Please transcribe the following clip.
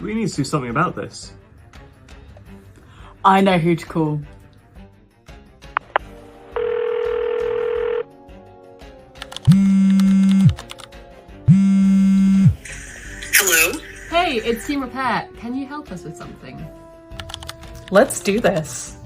We need to do something about this. I know who to call. Hello? Hey, it's Team Repair. Can you help us with something? Let's do this.